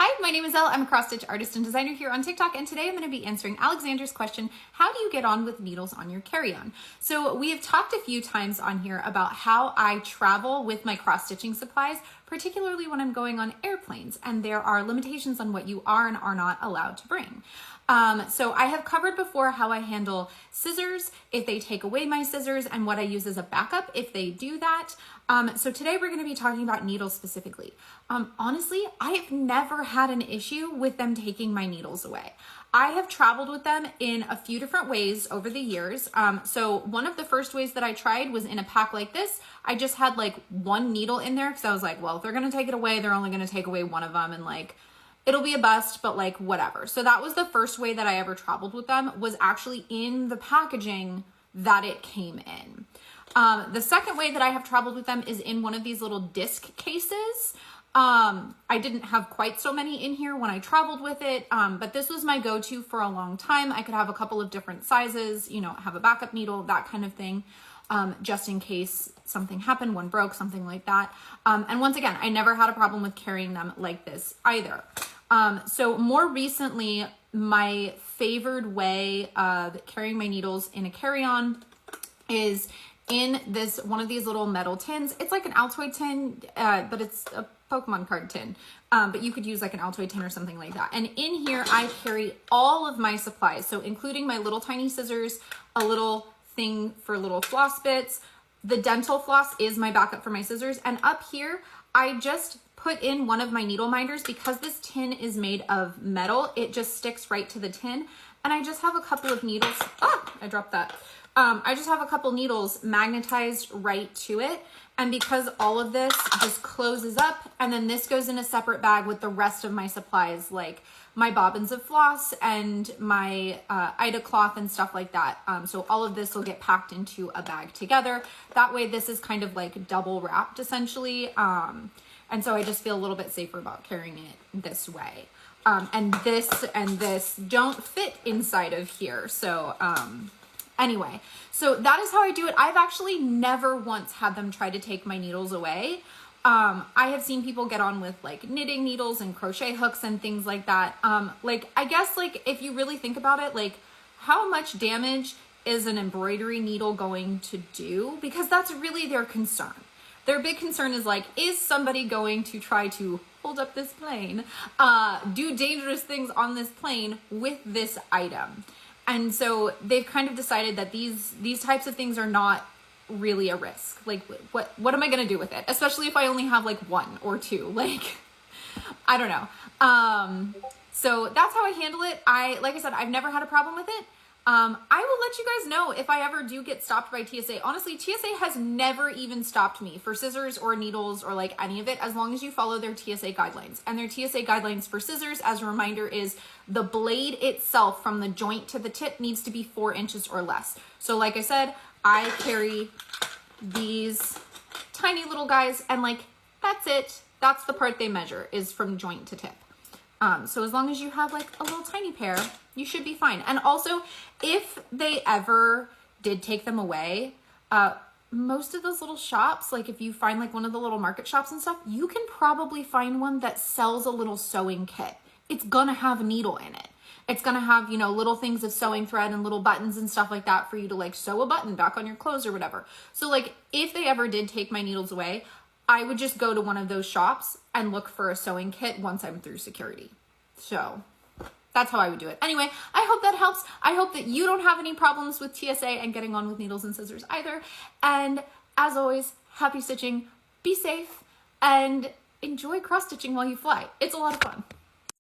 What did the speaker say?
Hi, my name is Elle. I'm a cross-stitch artist and designer here on TikTok, and today I'm going to be answering Alexander's question, how do you get on with needles on your carry-on? So we have talked a few times on here about how I travel with my cross-stitching supplies, particularly when I'm going on airplanes, and there are limitations on what you are and are not allowed to bring. So I have covered before how I handle scissors if they take away my scissors and what I use as a backup if they do that. So today we're going to be talking about needles specifically. Honestly, I have never had an issue with them taking my needles away. I have traveled with them in a few different ways over the years. So one of the first ways that I tried was in a pack like this. I just had like one needle in there because I was like, well, if they're going to take it away, they're only going to take away one of them, and like, it'll be a bust, but like whatever. So that was the first way that I ever traveled with them, was actually in the packaging that it came in. The second way that I have traveled with them is in one of these little disc cases. I didn't have quite so many in here when I traveled with it, but this was my go-to for a long time. I could have a couple of different sizes, you know, have a backup needle, that kind of thing, just in case something happened, one broke, something like that. And once again, I never had a problem with carrying them like this either. So more recently, my favored way of carrying my needles in a carry-on is in this one of these little metal tins. It's like an Altoid tin, but it's a Pokemon card tin. But you could use like an Altoid tin or something like that. And in here, I carry all of my supplies. So including my little tiny scissors, a little thing for little floss bits. The dental floss is my backup for my scissors. And up here, I just put in one of my needle minders because this tin is made of metal. It just sticks right to the tin. And I just have a couple of needles. Oh, I dropped that. I just have a couple needles magnetized right to it. And because all of this just closes up, and then this goes in a separate bag with the rest of my supplies, like my bobbins of floss and my Ida cloth and stuff like that. So all of this will get packed into a bag together. That way this is kind of like double wrapped essentially. And so I just feel a little bit safer about carrying it this way. And this don't fit inside of here. So, anyway, so that is how I do it. I've actually never once had them try to take my needles away. I have seen people get on with like knitting needles and crochet hooks and things like that. Like, I guess like if you really think about it, like how much damage is an embroidery needle going to do? Because that's really their concern. Their big concern is like, is somebody going to try to hold up this plane, do dangerous things on this plane with this item? And so they've kind of decided that these types of things are not really a risk. Like, what am I going to do with it? Especially if I only have like one or two, like, I don't know. So that's how I handle it. Like I said, I've never had a problem with it. I will let you guys know if I ever do get stopped by TSA. Honestly, TSA has never even stopped me for scissors or needles or like any of it, as long as you follow their TSA guidelines. And their TSA guidelines for scissors, as a reminder, is the blade itself from the joint to the tip needs to be 4 inches or less. So like I said, I carry these tiny little guys, and like, that's it. That's the part they measure, is from joint to tip. So as long as you have like a little tiny pair, you should be fine. And also, if they ever did take them away, most of those little shops, like if you find like one of the little market shops and stuff, you can probably find one that sells a little sewing kit. It's gonna have a needle in it. It's gonna have, you know, little things of sewing thread and little buttons and stuff like that for you to like sew a button back on your clothes or whatever. So like, if they ever did take my needles away, I would just go to one of those shops and look for a sewing kit once I'm through security. So that's how I would do it. Anyway, I hope that helps. I hope that you don't have any problems with TSA and getting on with needles and scissors either. And as always, happy stitching, be safe, and enjoy cross stitching while you fly. It's a lot of fun.